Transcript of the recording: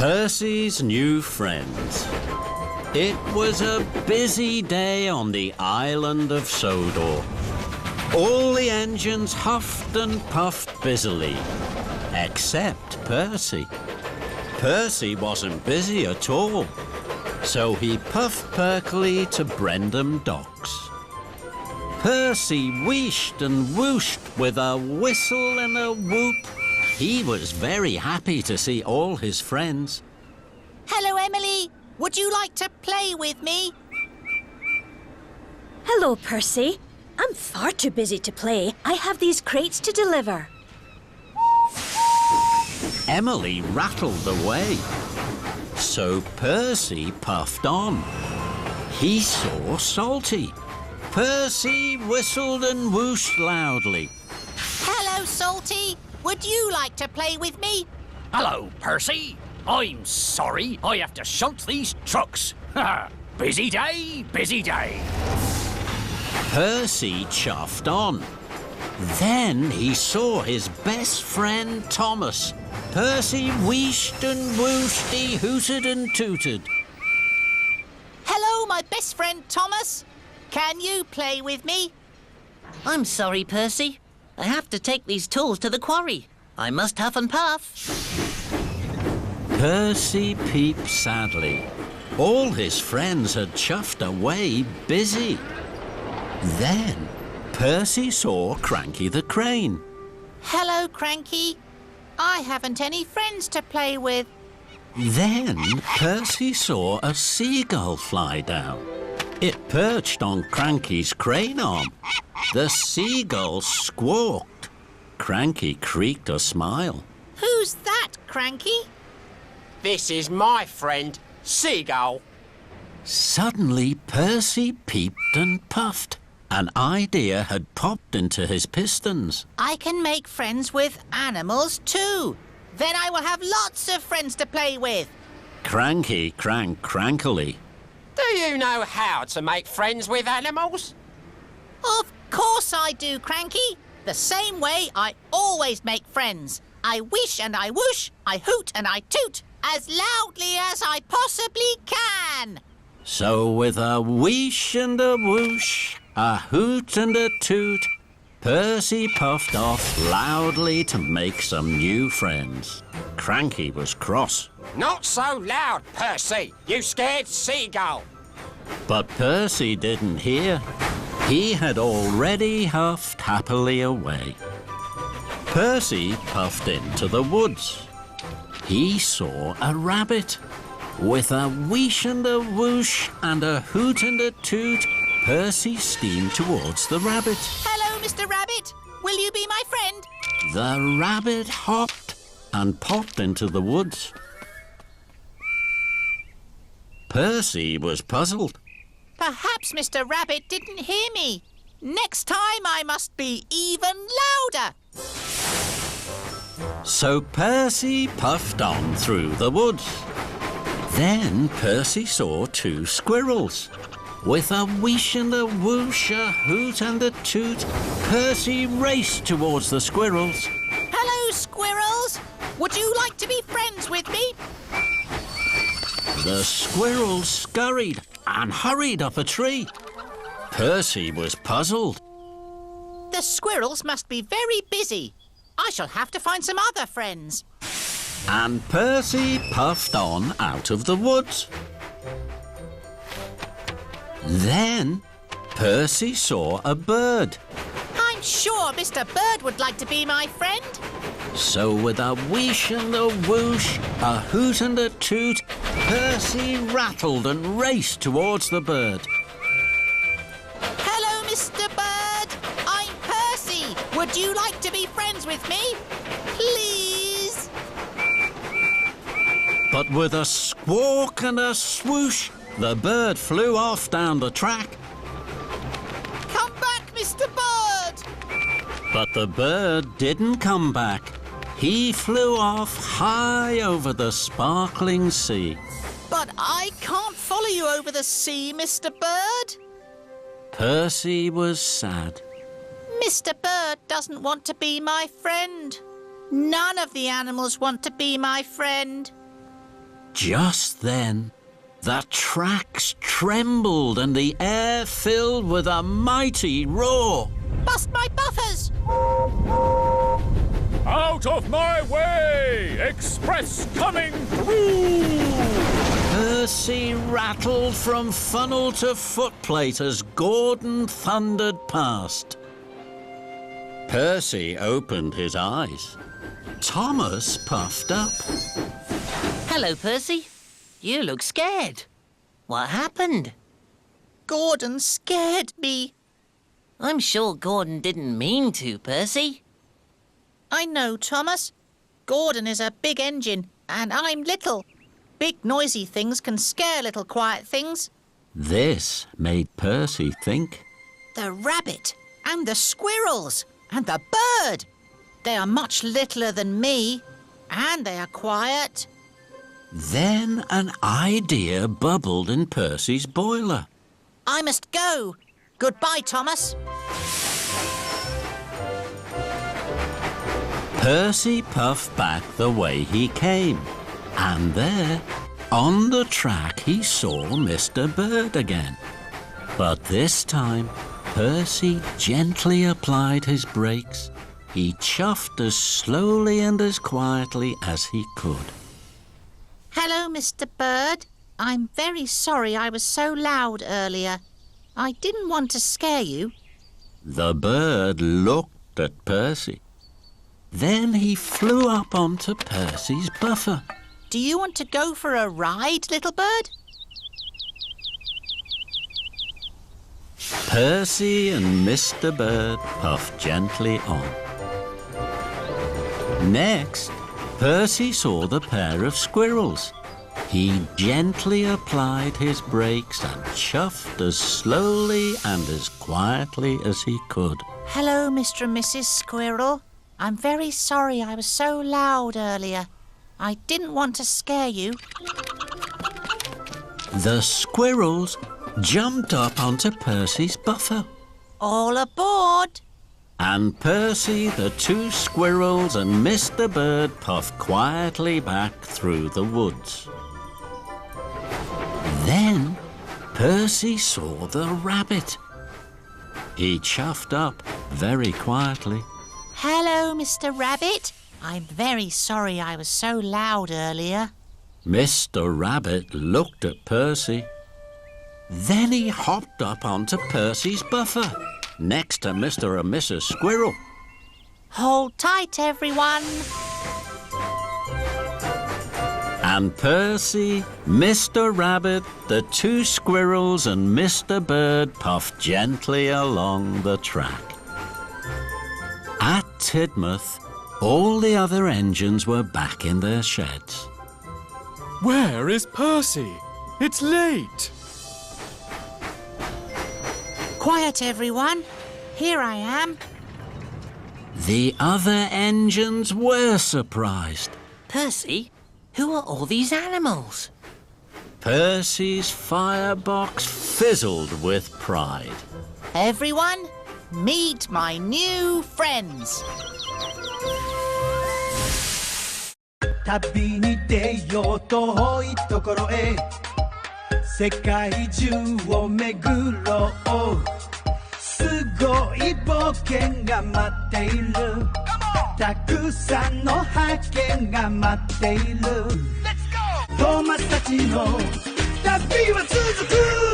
Percy's new friends. It was a busy day on the island of Sodor. All the engines huffed and puffed busily, except Percy. Percy wasn't busy at all, so he puffed perkily to Brendam Docks. Percy wheeshed and whooshed with a whistle and a whoop. He was very happy to see all his friends. Hello, Emily. Would you like to play with me? Hello, Percy. I'm far too busy to play. I have these crates to deliver. Emily rattled away, so Percy puffed on. He saw Salty. Percy whistled and whooshed loudly. Hello, Salty. Would you like to play with me? Hello, Percy. I'm sorry I have to shunt these trucks. Busy day, busy day. Percy chuffed on. Then he saw his best friend Thomas. Percy wheeshed and whooshed, he hooted and tooted. Hello, my best friend Thomas. Can you play with me? I'm sorry, Percy. I have to take these tools to the quarry. I must huff and puff. Percy peeped sadly. All his friends had chuffed away busy. Then Percy saw Cranky the Crane. Hello, Cranky. I haven't any friends to play with. Then Percy saw a seagull fly down. It perched on Cranky's crane arm. The seagull squawked. Cranky creaked a smile. Who's that, Cranky? This is my friend, Seagull. Suddenly Percy peeped and puffed. An idea had popped into his pistons. I can make friends with animals too. Then I will have lots of friends to play with. Cranky cranked crankily. Do you know how to make friends with animals? Of course I do, Cranky. The same way I always make friends. I wish and I whoosh, I hoot and I toot, as loudly as I possibly can. So with a wheesh and a whoosh, a hoot and a toot, Percy puffed off loudly to make some new friends. Cranky was cross. Not so loud, Percy. You scared Seagull. But Percy didn't hear. He had already huffed happily away. Percy puffed into the woods. He saw a rabbit. With a wheesh and a whoosh and a hoot and a toot, Percy steamed towards the rabbit. Hello, Mr. Rabbit. Will you be my friend? The rabbit hopped and popped into the woods. Percy was puzzled. Perhaps Mr. Rabbit didn't hear me. Next time I must be even louder. So Percy puffed on through the woods. Then Percy saw two squirrels. With a wheesh and a whoosh, a hoot and a toot, Percy raced towards the squirrels. Hello, squirrels. Would you like to be friends with me? The squirrels scurried and hurried up a tree. Percy was puzzled. The squirrels must be very busy. I shall have to find some other friends. And Percy puffed on out of the woods. Then Percy saw a bird. I'm sure Mr. Bird would like to be my friend. So with a wheesh and a whoosh, a hoot and a toot, Percy rattled and raced towards the bird. Hello, Mr. Bird. I'm Percy. Would you like to be friends with me? Please? But with a squawk and a swoosh, the bird flew off down the track. Come back, Mr. Bird. But the bird didn't come back. He flew off high over the sparkling sea. But I can't follow you over the sea, Mr. Bird. Percy was sad. Mr. Bird doesn't want to be my friend. None of the animals want to be my friend. Just then, the tracks trembled and the air filled with a mighty roar. Bust my buffers! Out of my way! Express coming through! Percy rattled from funnel to footplate as Gordon thundered past. Percy opened his eyes. Thomas puffed up. Hello, Percy. You look scared. What happened? Gordon scared me. I'm sure Gordon didn't mean to, Percy. I know, Thomas. Gordon is a big engine, and I'm little. Big noisy things can scare little quiet things. This made Percy think. The rabbit, and the squirrels, and the bird. They are much littler than me, and they are quiet. Then an idea bubbled in Percy's boiler. I must go. Goodbye, Thomas. Percy puffed back the way he came. And there, on the track, he saw Mr. Bird again. But this time, Percy gently applied his brakes. He chuffed as slowly and as quietly as he could. Hello, Mr. Bird. I'm very sorry I was so loud earlier. I didn't want to scare you. The bird looked at Percy. Then he flew up onto Percy's buffer. Do you want to go for a ride, little bird? Percy and Mr. Bird puffed gently on. Next, Percy saw the pair of squirrels. He gently applied his brakes and chuffed as slowly and as quietly as he could. Hello, Mr. and Mrs. Squirrel. I'm very sorry I was so loud earlier. I didn't want to scare you. The squirrels jumped up onto Percy's buffer. All aboard! And Percy, the two squirrels and Mr. Bird puffed quietly back through the woods. Then Percy saw the rabbit. He chuffed up very quietly. Hello, Mr. Rabbit. I'm very sorry I was so loud earlier. Mr. Rabbit looked at Percy. Then he hopped up onto Percy's buffer, next to Mr. and Mrs. Squirrel. Hold tight, everyone. And Percy, Mr. Rabbit, the two squirrels and Mr. Bird puffed gently along the track. At Tidmouth, all the other engines were back in their sheds. Where is Percy? It's late. Quiet, everyone. Here I am. The other engines were surprised. Percy, who are all these animals? Percy's firebox fizzled with pride. Everyone, meet my new friends. 旅に出よう遠いところへ世界中を巡ろうすごい冒険が待っているたくさんの発見が待っているトーマスたちの旅は続く